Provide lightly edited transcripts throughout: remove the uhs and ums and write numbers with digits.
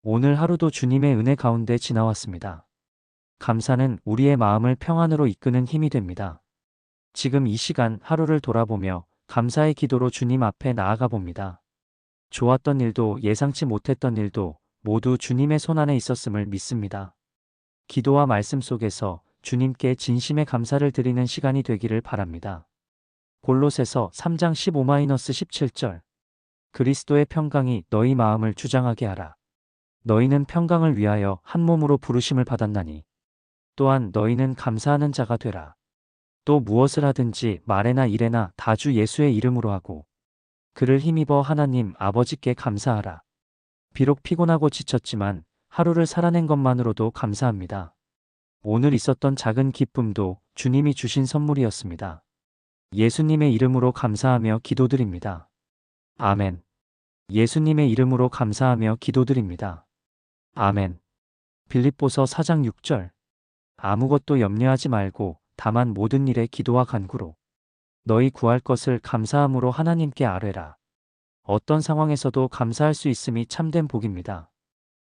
오늘 하루도 주님의 은혜 가운데 지나왔습니다. 감사는 우리의 마음을 평안으로 이끄는 힘이 됩니다. 지금 이 시간 하루를 돌아보며 감사의 기도로 주님 앞에 나아가 봅니다. 좋았던 일도 예상치 못했던 일도 모두 주님의 손안에 있었음을 믿습니다. 기도와 말씀 속에서 주님께 진심의 감사를 드리는 시간이 되기를 바랍니다. 골로새서 3장 15-17절 그리스도의 평강이 너희 마음을 주장하게 하라. 너희는 평강을 위하여 한 몸으로 부르심을 받았나니 또한 너희는 감사하는 자가 되라. 또 무엇을 하든지 말에나 일에나 다 주 예수의 이름으로 하고 그를 힘입어 하나님 아버지께 감사하라. 비록 피곤하고 지쳤지만 하루를 살아낸 것만으로도 감사합니다. 오늘 있었던 작은 기쁨도 주님이 주신 선물이었습니다. 예수님의 이름으로 감사하며 기도드립니다. 아멘. 예수님의 이름으로 감사하며 기도드립니다. 아멘. 빌립보서 4장 6절 아무것도 염려하지 말고 다만 모든 일에 기도와 간구로 너희 구할 것을 감사함으로 하나님께 아뢰라. 어떤 상황에서도 감사할 수 있음이 참된 복입니다.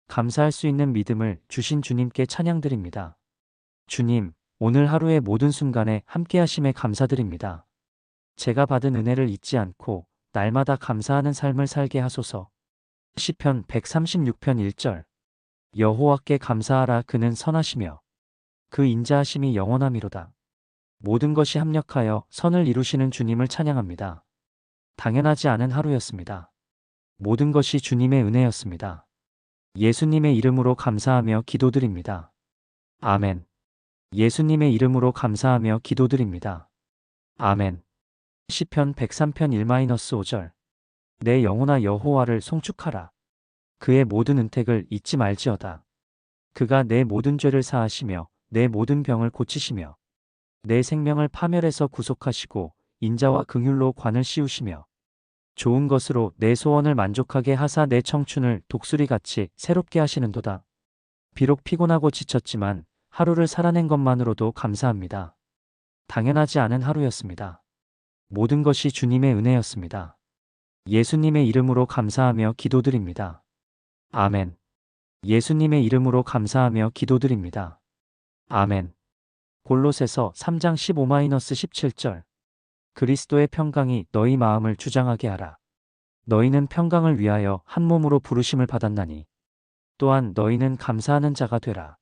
감사할 수 있는 믿음을 주신 주님께 찬양드립니다. 주님, 오늘 하루의 모든 순간에 함께하심에 감사드립니다. 제가 받은 은혜를 잊지 않고 날마다 감사하는 삶을 살게 하소서. 시편 136편 1절 여호와께 감사하라. 그는 선하시며 그 인자하심이 영원하미로다. 모든 것이 합력하여 선을 이루시는 주님을 찬양합니다. 당연하지 않은 하루였습니다. 모든 것이 주님의 은혜였습니다. 예수님의 이름으로 감사하며 기도드립니다. 아멘. 예수님의 이름으로 감사하며 기도드립니다. 아멘. 시편 103편 1-5절 내 영혼아 여호와를 송축하라. 그의 모든 은택을 잊지 말지어다. 그가 내 모든 죄를 사하시며 내 모든 병을 고치시며 내 생명을 파멸에서 구속하시고 인자와 긍휼로 관을 씌우시며 좋은 것으로 내 소원을 만족하게 하사 내 청춘을 독수리같이 새롭게 하시는도다. 비록 피곤하고 지쳤지만 하루를 살아낸 것만으로도 감사합니다. 당연하지 않은 하루였습니다. 모든 것이 주님의 은혜였습니다. 예수님의 이름으로 감사하며 기도드립니다. 아멘. 예수님의 이름으로 감사하며 기도드립니다. 아멘. 골로새서 3장 15-17절 그리스도의 평강이 너희 마음을 주장하게 하라. 너희는 평강을 위하여 한 몸으로 부르심을 받았나니 또한 너희는 감사하는 자가 되라.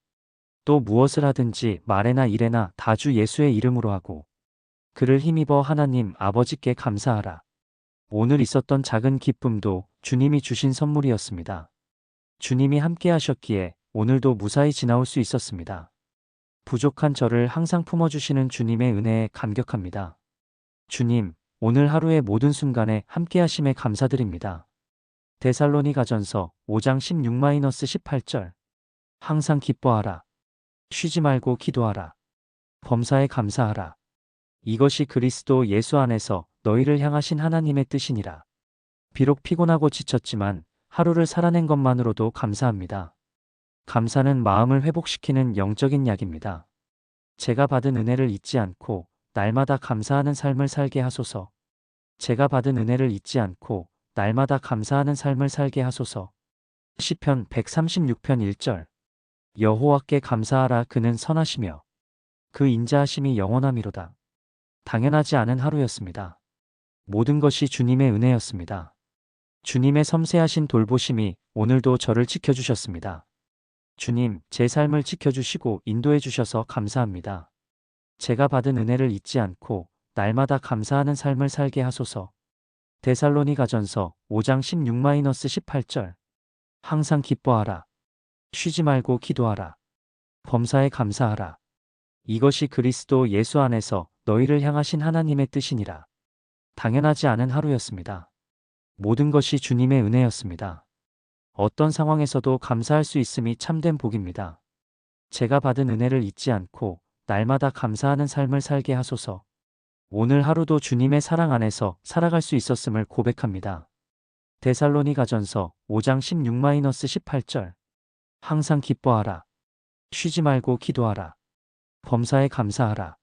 또 무엇을 하든지 말에나 일에나 다 주 예수의 이름으로 하고 그를 힘입어 하나님 아버지께 감사하라. 오늘 있었던 작은 기쁨도 주님이 주신 선물이었습니다. 주님이 함께 하셨기에 오늘도 무사히 지나올 수 있었습니다. 부족한 저를 항상 품어주시는 주님의 은혜에 감격합니다. 주님, 오늘 하루의 모든 순간에 함께 하심에 감사드립니다. 데살로니가전서 5장 16-18절 항상 기뻐하라. 쉬지 말고 기도하라. 범사에 감사하라. 이것이 그리스도 예수 안에서 너희를 향하신 하나님의 뜻이니라. 비록 피곤하고 지쳤지만 하루를 살아낸 것만으로도 감사합니다. 감사는 마음을 회복시키는 영적인 약입니다. 제가 받은 은혜를 잊지 않고 날마다 감사하는 삶을 살게 하소서. 제가 받은 은혜를 잊지 않고 날마다 감사하는 삶을 살게 하소서. 시편 136편 1절 여호와께 감사하라. 그는 선하시며 그 인자하심이 영원하미로다. 당연하지 않은 하루였습니다. 모든 것이 주님의 은혜였습니다. 주님의 섬세하신 돌보심이 오늘도 저를 지켜주셨습니다. 주님, 제 삶을 지켜주시고 인도해 주셔서 감사합니다. 제가 받은 은혜를 잊지 않고 날마다 감사하는 삶을 살게 하소서. 데살로니가전서 5장 16-18절 항상 기뻐하라. 쉬지 말고 기도하라. 범사에 감사하라. 이것이 그리스도 예수 안에서 너희를 향하신 하나님의 뜻이니라. 당연하지 않은 하루였습니다. 모든 것이 주님의 은혜였습니다. 어떤 상황에서도 감사할 수 있음이 참된 복입니다. 제가 받은 은혜를 잊지 않고 날마다 감사하는 삶을 살게 하소서. 오늘 하루도 주님의 사랑 안에서 살아갈 수 있었음을 고백합니다. 데살로니가전서 5장 16-18절 항상 기뻐하라. 쉬지 말고 기도하라. 범사에 감사하라.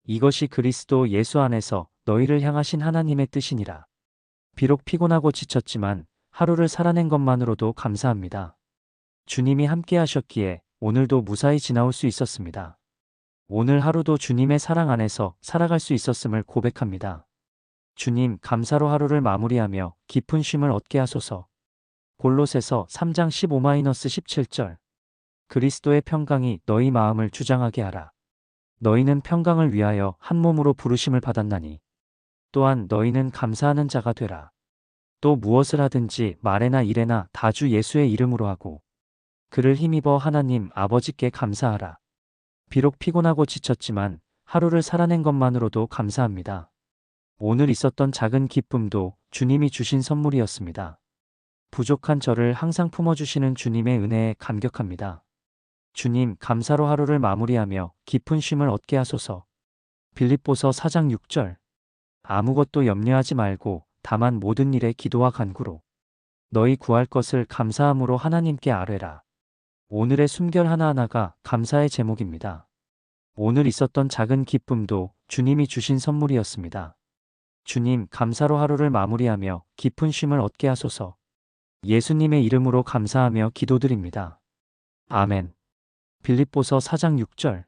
이것이 그리스도 예수 안에서 너희를 향하신 하나님의 뜻이니라. 비록 피곤하고 지쳤지만 하루를 살아낸 것만으로도 감사합니다. 주님이 함께 하셨기에 오늘도 무사히 지나올 수 있었습니다. 오늘 하루도 주님의 사랑 안에서 살아갈 수 있었음을 고백합니다. 주님, 감사로 하루를 마무리하며 깊은 쉼을 얻게 하소서. 골로새서 3장 15-17절. 그리스도의 평강이 너희 마음을 주장하게 하라. 너희는 평강을 위하여 한 몸으로 부르심을 받았나니 또한 너희는 감사하는 자가 되라. 또 무엇을 하든지 말에나 일에나 다 주 예수의 이름으로 하고 그를 힘입어 하나님 아버지께 감사하라. 비록 피곤하고 지쳤지만 하루를 살아낸 것만으로도 감사합니다. 오늘 있었던 작은 기쁨도 주님이 주신 선물이었습니다. 부족한 저를 항상 품어주시는 주님의 은혜에 감격합니다. 주님, 감사로 하루를 마무리하며 깊은 쉼을 얻게 하소서. 빌립보서 4장 6절. 아무것도 염려하지 말고 다만 모든 일에 기도와 간구로 너희 구할 것을 감사함으로 하나님께 아뢰라. 오늘의 숨결 하나하나가 감사의 제목입니다. 오늘 있었던 작은 기쁨도 주님이 주신 선물이었습니다. 주님, 감사로 하루를 마무리하며 깊은 쉼을 얻게 하소서. 예수님의 이름으로 감사하며 기도드립니다. 아멘. 빌립보서 4장 6절.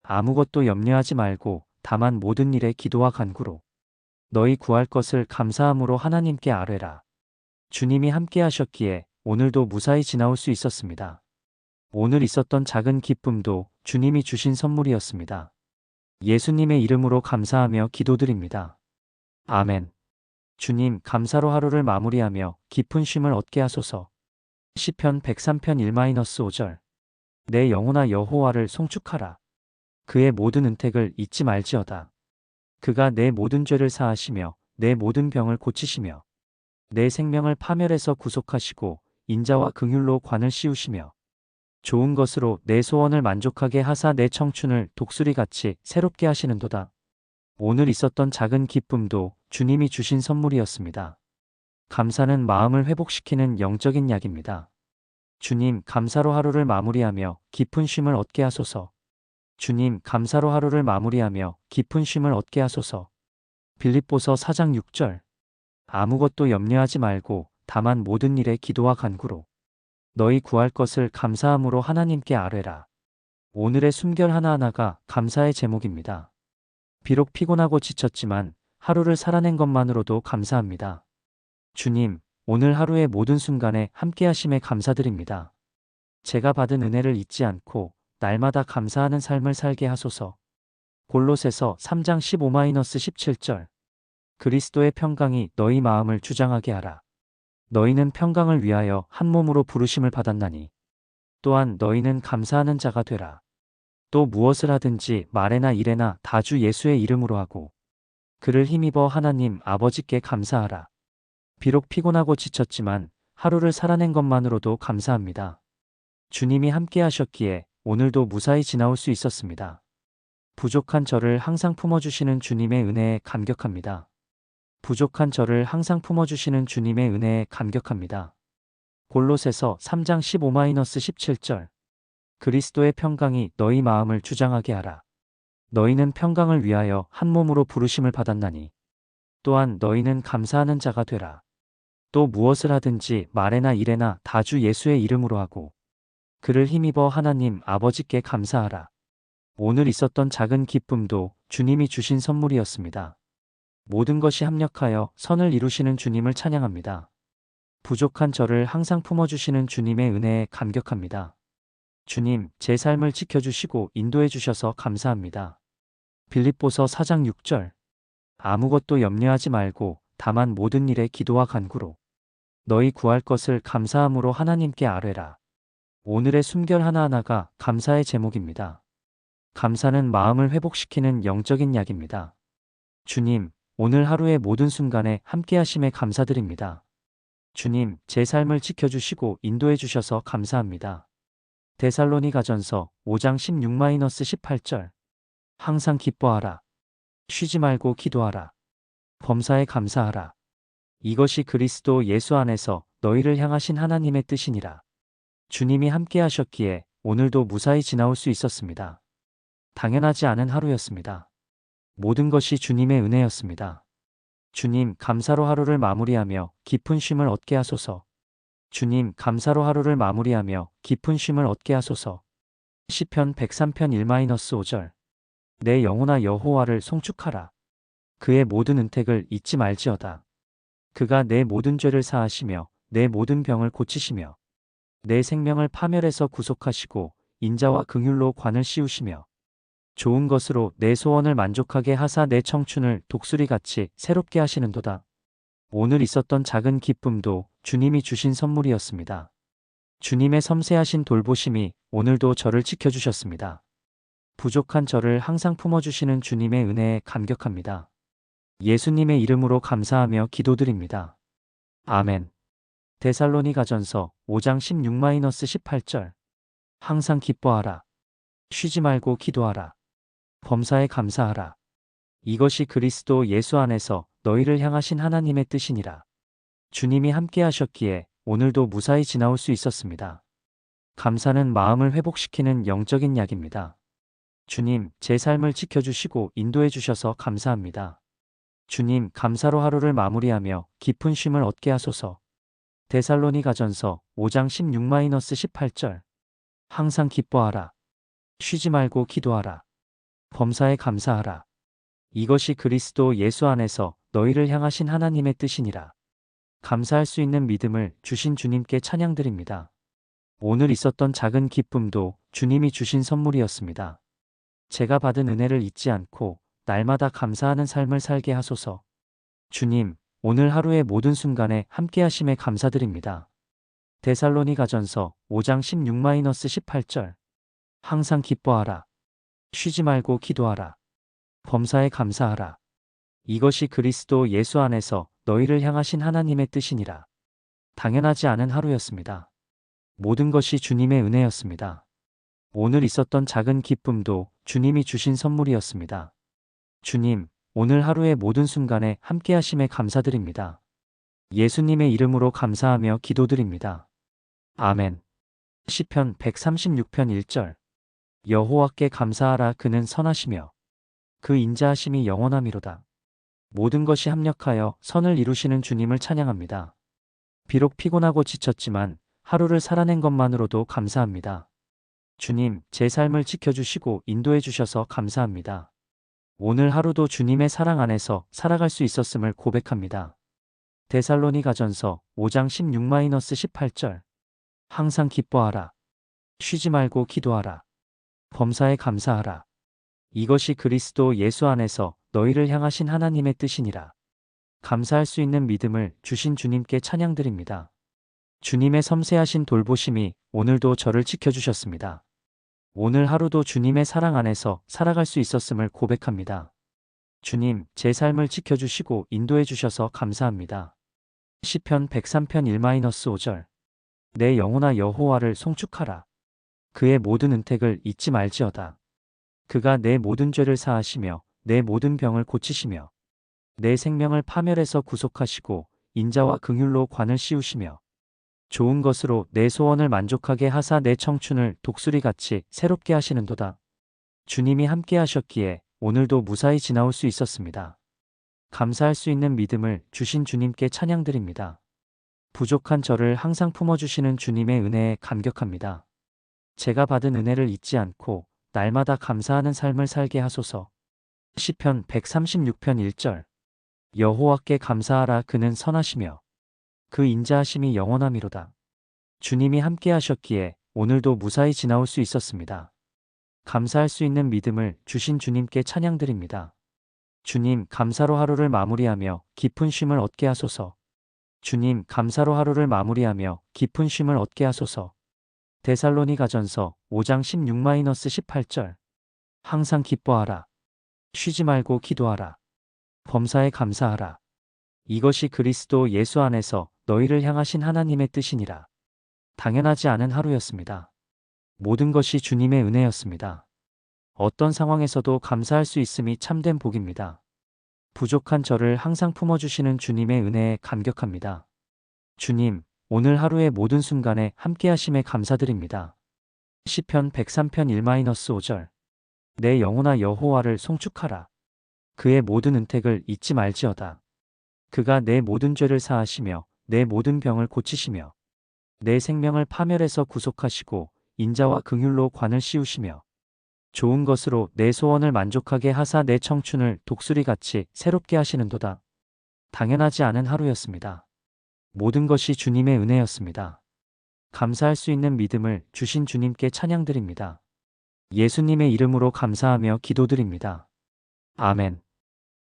아무것도 염려하지 말고 다만 모든 일에 기도와 간구로 너희 구할 것을 감사함으로 하나님께 아뢰라. 주님이 함께 하셨기에 오늘도 무사히 지나올 수 있었습니다. 오늘 있었던 작은 기쁨도 주님이 주신 선물이었습니다. 예수님의 이름으로 감사하며 기도드립니다. 아멘. 주님, 감사로 하루를 마무리하며 깊은 쉼을 얻게 하소서. 시편 103편 1-5절. 내 영혼아 여호와를 송축하라. 그의 모든 은택을 잊지 말지어다. 그가 내 모든 죄를 사하시며 내 모든 병을 고치시며 내 생명을 파멸에서 구속하시고 인자와 긍휼로 관을 씌우시며 좋은 것으로 내 소원을 만족하게 하사 내 청춘을 독수리같이 새롭게 하시는도다. 오늘 있었던 작은 기쁨도 주님이 주신 선물이었습니다. 감사는 마음을 회복시키는 영적인 약입니다. 주님, 감사로 하루를 마무리하며 깊은 쉼을 얻게 하소서. 주님, 감사로 하루를 마무리하며 깊은 쉼을 얻게 하소서. 빌립보서 4장 6절. 아무것도 염려하지 말고 다만 모든 일에 기도와 간구로 너희 구할 것을 감사함으로 하나님께 아뢰라. 오늘의 숨결 하나하나가 감사의 제목입니다. 비록 피곤하고 지쳤지만 하루를 살아낸 것만으로도 감사합니다. 주님, 오늘 하루의 모든 순간에 함께 하심에 감사드립니다. 제가 받은 은혜를 잊지 않고 날마다 감사하는 삶을 살게 하소서. 골로새서 3장 15-17절. 그리스도의 평강이 너희 마음을 주장하게 하라. 너희는 평강을 위하여 한 몸으로 부르심을 받았나니 또한 너희는 감사하는 자가 되라. 또 무엇을 하든지 말에나 일에나 다 주 예수의 이름으로 하고 그를 힘입어 하나님 아버지께 감사하라. 비록 피곤하고 지쳤지만 하루를 살아낸 것만으로도 감사합니다. 주님이 함께 하셨기에 오늘도 무사히 지나올 수 있었습니다. 부족한 저를 항상 품어주시는 주님의 은혜에 감격합니다. 부족한 저를 항상 품어주시는 주님의 은혜에 감격합니다. 골로새서 3장 15-17절. 그리스도의 평강이 너희 마음을 주장하게 하라. 너희는 평강을 위하여 한 몸으로 부르심을 받았나니 또한 너희는 감사하는 자가 되라. 또 무엇을 하든지 말에나 일에나 다 주 예수의 이름으로 하고 그를 힘입어 하나님 아버지께 감사하라. 오늘 있었던 작은 기쁨도 주님이 주신 선물이었습니다. 모든 것이 합력하여 선을 이루시는 주님을 찬양합니다. 부족한 저를 항상 품어주시는 주님의 은혜에 감격합니다. 주님, 제 삶을 지켜주시고 인도해 주셔서 감사합니다. 빌립보서 4장 6절. 아무것도 염려하지 말고 다만 모든 일에 기도와 간구로 너희 구할 것을 감사함으로 하나님께 아뢰라. 오늘의 숨결 하나하나가 감사의 제목입니다. 감사는 마음을 회복시키는 영적인 약입니다. 주님, 오늘 하루의 모든 순간에 함께 하심에 감사드립니다. 주님, 제 삶을 지켜주시고 인도해 주셔서 감사합니다. 데살로니가전서 5장 16-18절. 항상 기뻐하라. 쉬지 말고 기도하라. 범사에 감사하라. 이것이 그리스도 예수 안에서 너희를 향하신 하나님의 뜻이니라. 주님이 함께 하셨기에 오늘도 무사히 지나올 수 있었습니다. 당연하지 않은 하루였습니다. 모든 것이 주님의 은혜였습니다. 주님, 감사로 하루를 마무리하며 깊은 쉼을 얻게 하소서. 주님, 감사로 하루를 마무리하며 깊은 쉼을 얻게 하소서. 시편 103편 1-5절. 내 영혼아 여호와를 송축하라. 그의 모든 은택을 잊지 말지어다. 그가 내 모든 죄를 사하시며 내 모든 병을 고치시며 내 생명을 파멸에서 구속하시고 인자와 긍휼로 관을 씌우시며 좋은 것으로 내 소원을 만족하게 하사 내 청춘을 독수리같이 새롭게 하시는도다. 오늘 있었던 작은 기쁨도 주님이 주신 선물이었습니다. 주님의 섬세하신 돌보심이 오늘도 저를 지켜주셨습니다. 부족한 저를 항상 품어주시는 주님의 은혜에 감격합니다. 예수님의 이름으로 감사하며 기도드립니다. 아멘. 데살로니가전서 5장 16-18절. 항상 기뻐하라. 쉬지 말고 기도하라. 범사에 감사하라. 이것이 그리스도 예수 안에서 너희를 향하신 하나님의 뜻이니라. 주님이 함께 하셨기에 오늘도 무사히 지나올 수 있었습니다. 감사는 마음을 회복시키는 영적인 약입니다. 주님, 제 삶을 지켜주시고 인도해 주셔서 감사합니다. 주님, 감사로 하루를 마무리하며 깊은 쉼을 얻게 하소서. 데살로니가전서 5장 16-18절. 항상 기뻐하라. 쉬지 말고 기도하라. 범사에 감사하라. 이것이 그리스도 예수 안에서 너희를 향하신 하나님의 뜻이니라. 감사할 수 있는 믿음을 주신 주님께 찬양드립니다. 오늘 있었던 작은 기쁨도 주님이 주신 선물이었습니다. 제가 받은 은혜를 잊지 않고 날마다 감사하는 삶을 살게 하소서. 주님, 오늘 하루의 모든 순간에 함께 하심에 감사드립니다. 데살로니가전서 5장 16-18절. 항상 기뻐하라. 쉬지 말고 기도하라. 범사에 감사하라. 이것이 그리스도 예수 안에서 너희를 향하신 하나님의 뜻이니라. 당연하지 않은 하루였습니다. 모든 것이 주님의 은혜였습니다. 오늘 있었던 작은 기쁨도 주님이 주신 선물이었습니다. 주님, 오늘 하루의 모든 순간에 함께 하심에 감사드립니다. 예수님의 이름으로 감사하며 기도드립니다. 아멘. 시편 136편 1절. 여호와께 감사하라. 그는 선하시며 그 인자하심이 영원함이로다. 모든 것이 합력하여 선을 이루시는 주님을 찬양합니다. 비록 피곤하고 지쳤지만 하루를 살아낸 것만으로도 감사합니다. 주님, 제 삶을 지켜주시고 인도해 주셔서 감사합니다. 오늘 하루도 주님의 사랑 안에서 살아갈 수 있었음을 고백합니다. 데살로니가전서 5장 16-18절. 항상 기뻐하라. 쉬지 말고 기도하라. 범사에 감사하라. 이것이 그리스도 예수 안에서 너희를 향하신 하나님의 뜻이니라. 감사할 수 있는 믿음을 주신 주님께 찬양드립니다. 주님의 섬세하신 돌보심이 오늘도 저를 지켜주셨습니다. 오늘 하루도 주님의 사랑 안에서 살아갈 수 있었음을 고백합니다. 주님, 제 삶을 지켜주시고 인도해 주셔서 감사합니다. 시편 103편 1-5절. 내 영혼아 여호와를 송축하라. 그의 모든 은택을 잊지 말지어다. 그가 내 모든 죄를 사하시며 내 모든 병을 고치시며 내 생명을 파멸에서 구속하시고 인자와 긍휼로 관을 씌우시며 좋은 것으로 내 소원을 만족하게 하사 내 청춘을 독수리같이 새롭게 하시는도다. 주님이 함께 하셨기에 오늘도 무사히 지나올 수 있었습니다. 감사할 수 있는 믿음을 주신 주님께 찬양드립니다. 부족한 저를 항상 품어주시는 주님의 은혜에 감격합니다. 제가 받은 은혜를 잊지 않고 날마다 감사하는 삶을 살게 하소서. 시편 136편 1절. 여호와께 감사하라. 그는 선하시며 그 인자하심이 영원함이로다. 주님이 함께 하셨기에 오늘도 무사히 지나올 수 있었습니다. 감사할 수 있는 믿음을 주신 주님께 찬양드립니다. 주님, 감사로 하루를 마무리하며 깊은 쉼을 얻게 하소서. 주님, 감사로 하루를 마무리하며 깊은 쉼을 얻게 하소서. 데살로니가전서 5장 16-18절. 항상 기뻐하라. 쉬지 말고 기도하라. 범사에 감사하라. 이것이 그리스도 예수 안에서 너희를 향하신 하나님의 뜻이니라. 당연하지 않은 하루였습니다. 모든 것이 주님의 은혜였습니다. 어떤 상황에서도 감사할 수 있음이 참된 복입니다. 부족한 저를 항상 품어주시는 주님의 은혜에 감격합니다. 주님, 오늘 하루의 모든 순간에 함께 하심에 감사드립니다. 시편 103편 1-5절. 내 영혼아 여호와를 송축하라. 그의 모든 은택을 잊지 말지어다. 그가 내 모든 죄를 사하시며 내 모든 병을 고치시며 내 생명을 파멸해서 구속하시고 인자와 긍휼로 관을 씌우시며 좋은 것으로 내 소원을 만족하게 하사 내 청춘을 독수리같이 새롭게 하시는도다. 당연하지 않은 하루였습니다. 모든 것이 주님의 은혜였습니다. 감사할 수 있는 믿음을 주신 주님께 찬양드립니다. 예수님의 이름으로 감사하며 기도드립니다. 아멘.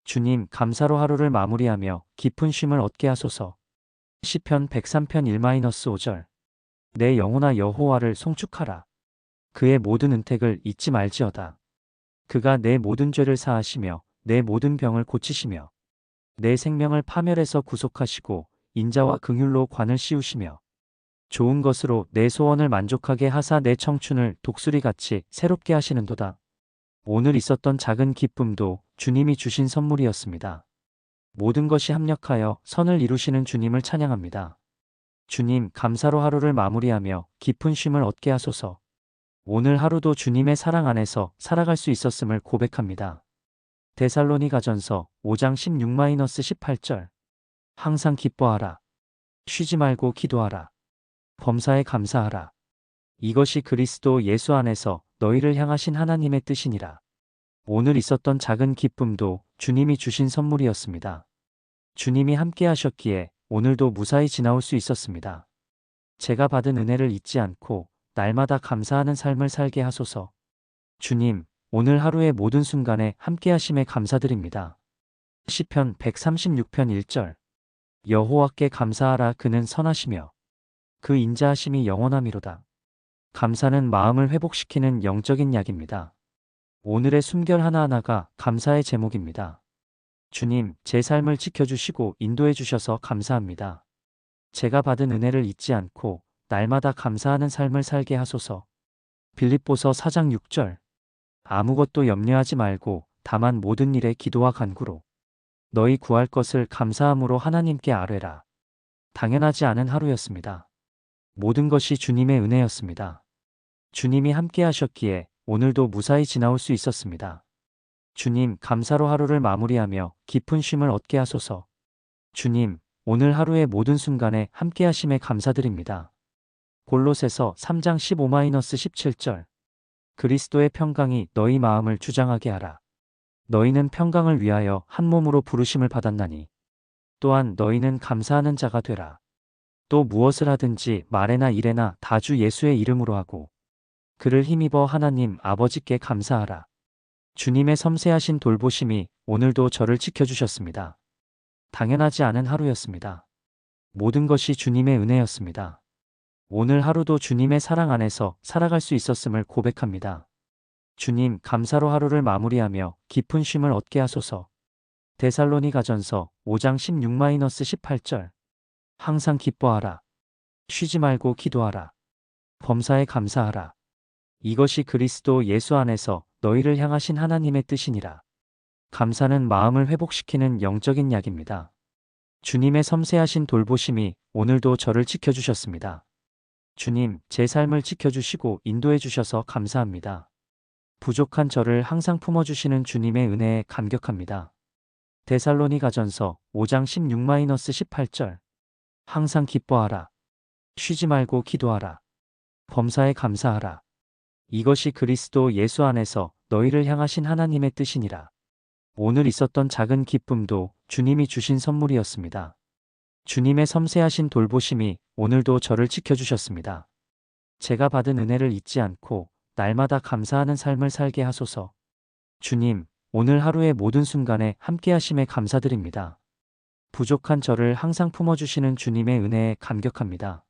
주님, 감사로 하루를 마무리하며 깊은 쉼을 얻게 하소서. 시편 103편 1-5절. 내 영혼아 여호와를 송축하라. 그의 모든 은택을 잊지 말지어다. 그가 내 모든 죄를 사하시며 내 모든 병을 고치시며 내 생명을 파멸해서 구속하시고 인자와 긍휼로 관을 씌우시며 좋은 것으로 내 소원을 만족하게 하사 내 청춘을 독수리같이 새롭게 하시는도다. 오늘 있었던 작은 기쁨도 주님이 주신 선물이었습니다. 모든 것이 합력하여 선을 이루시는 주님을 찬양합니다. 주님, 감사로 하루를 마무리하며 깊은 쉼을 얻게 하소서. 오늘 하루도 주님의 사랑 안에서 살아갈 수 있었음을 고백합니다. 데살로니가전서 5장 16-18절. 항상 기뻐하라. 쉬지 말고 기도하라. 범사에 감사하라. 이것이 그리스도 예수 안에서 너희를 향하신 하나님의 뜻이니라. 오늘 있었던 작은 기쁨도 주님이 주신 선물이었습니다. 주님이 함께 하셨기에 오늘도 무사히 지나올 수 있었습니다. 제가 받은 은혜를 잊지 않고 날마다 감사하는 삶을 살게 하소서. 주님, 오늘 하루의 모든 순간에 함께 하심에 감사드립니다. 시편 136편 1절. 여호와께 감사하라. 그는 선하시며 그 인자하심이 영원함이로다. 감사는 마음을 회복시키는 영적인 약입니다. 오늘의 숨결 하나하나가 감사의 제목입니다. 주님, 제 삶을 지켜주시고 인도해 주셔서 감사합니다. 제가 받은 은혜를 잊지 않고 날마다 감사하는 삶을 살게 하소서. 빌립보서 4장 6절. 아무것도 염려하지 말고 다만 모든 일에 기도와 간구로 너희 구할 것을 감사함으로 하나님께 아뢰라. 당연하지 않은 하루였습니다. 모든 것이 주님의 은혜였습니다. 주님이 함께 하셨기에 오늘도 무사히 지나올 수 있었습니다. 주님, 감사로 하루를 마무리하며 깊은 쉼을 얻게 하소서. 주님, 오늘 하루의 모든 순간에 함께 하심에 감사드립니다. 골로새서 3장 15-17절. 그리스도의 평강이 너희 마음을 주장하게 하라. 너희는 평강을 위하여 한 몸으로 부르심을 받았나니 또한 너희는 감사하는 자가 되라. 또 무엇을 하든지 말에나 일에나 다 주 예수의 이름으로 하고 그를 힘입어 하나님 아버지께 감사하라. 주님의 섬세하신 돌보심이 오늘도 저를 지켜주셨습니다. 당연하지 않은 하루였습니다. 모든 것이 주님의 은혜였습니다. 오늘 하루도 주님의 사랑 안에서 살아갈 수 있었음을 고백합니다. 주님, 감사로 하루를 마무리하며 깊은 쉼을 얻게 하소서. 데살로니가전서 5장 16-18절. 항상 기뻐하라. 쉬지 말고 기도하라. 범사에 감사하라. 이것이 그리스도 예수 안에서 너희를 향하신 하나님의 뜻이니라. 감사는 마음을 회복시키는 영적인 약입니다. 주님의 섬세하신 돌보심이 오늘도 저를 지켜주셨습니다. 주님, 제 삶을 지켜주시고 인도해 주셔서 감사합니다. 부족한 저를 항상 품어주시는 주님의 은혜에 감격합니다. 데살로니가전서 5장 16-18절. 항상 기뻐하라. 쉬지 말고 기도하라. 범사에 감사하라. 이것이 그리스도 예수 안에서 너희를 향하신 하나님의 뜻이니라. 오늘 있었던 작은 기쁨도 주님이 주신 선물이었습니다. 주님의 섬세하신 돌보심이 오늘도 저를 지켜주셨습니다. 제가 받은 은혜를 잊지 않고 날마다 감사하는 삶을 살게 하소서. 주님, 오늘 하루의 모든 순간에 함께 하심에 감사드립니다. 부족한 저를 항상 품어주시는 주님의 은혜에 감격합니다.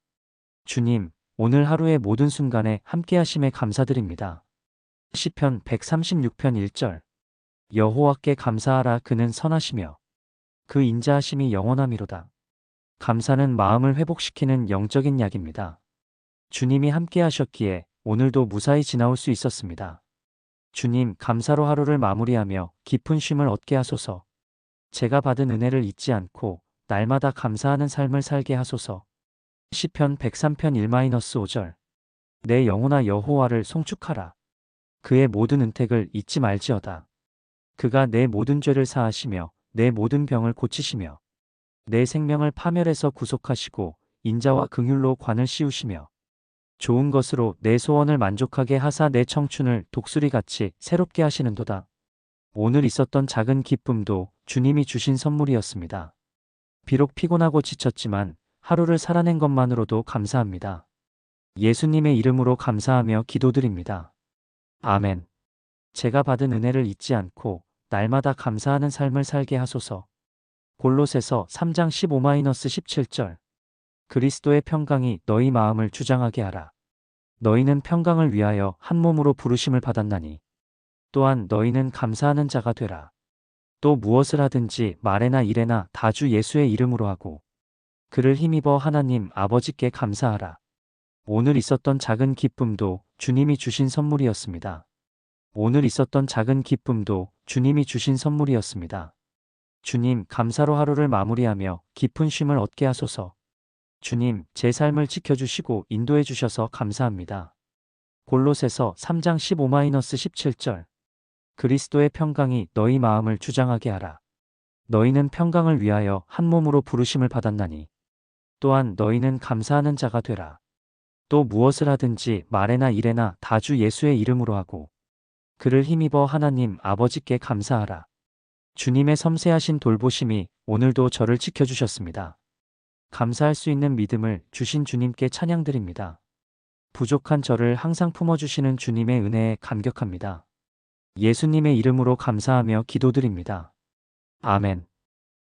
주님, 오늘 하루의 모든 순간에 함께 하심에 감사드립니다. 시편 136편 1절. 여호와께 감사하라. 그는 선하시며 그 인자하심이 영원함이로다. 감사는 마음을 회복시키는 영적인 약입니다. 주님이 함께 하셨기에 오늘도 무사히 지나올 수 있었습니다. 주님, 감사로 하루를 마무리하며 깊은 쉼을 얻게 하소서. 제가 받은 은혜를 잊지 않고 날마다 감사하는 삶을 살게 하소서. 시편 103편 1-5절. 내 영혼아 여호와를 송축하라. 그의 모든 은택을 잊지 말지어다. 그가 내 모든 죄를 사하시며 내 모든 병을 고치시며 내 생명을 파멸해서 구속하시고 인자와 긍휼로 관을 씌우시며 좋은 것으로 내 소원을 만족하게 하사 내 청춘을 독수리같이 새롭게 하시는도다. 오늘 있었던 작은 기쁨도 주님이 주신 선물이었습니다. 비록 피곤하고 지쳤지만 하루를 살아낸 것만으로도 감사합니다. 예수님의 이름으로 감사하며 기도드립니다. 아멘. 제가 받은 은혜를 잊지 않고 날마다 감사하는 삶을 살게 하소서. 골로새서 3장 15-17절. 그리스도의 평강이 너희 마음을 주장하게 하라. 너희는 평강을 위하여 한 몸으로 부르심을 받았나니 또한 너희는 감사하는 자가 되라. 또 무엇을 하든지 말에나 일에나 다 주 예수의 이름으로 하고 그를 힘입어 하나님 아버지께 감사하라. 오늘 있었던 작은 기쁨도 주님이 주신 선물이었습니다. 오늘 있었던 작은 기쁨도 주님이 주신 선물이었습니다. 주님, 감사로 하루를 마무리하며 깊은 쉼을 얻게 하소서. 주님, 제 삶을 지켜주시고 인도해 주셔서 감사합니다. 골로새서 3장 15-17절. 그리스도의 평강이 너희 마음을 주장하게 하라. 너희는 평강을 위하여 한 몸으로 부르심을 받았나니 또한 너희는 감사하는 자가 되라. 또 무엇을 하든지 말에나 일에나 다 주 예수의 이름으로 하고 그를 힘입어 하나님 아버지께 감사하라. 주님의 섬세하신 돌보심이 오늘도 저를 지켜주셨습니다. 감사할 수 있는 믿음을 주신 주님께 찬양드립니다. 부족한 저를 항상 품어주시는 주님의 은혜에 감격합니다. 예수님의 이름으로 감사하며 기도드립니다. 아멘.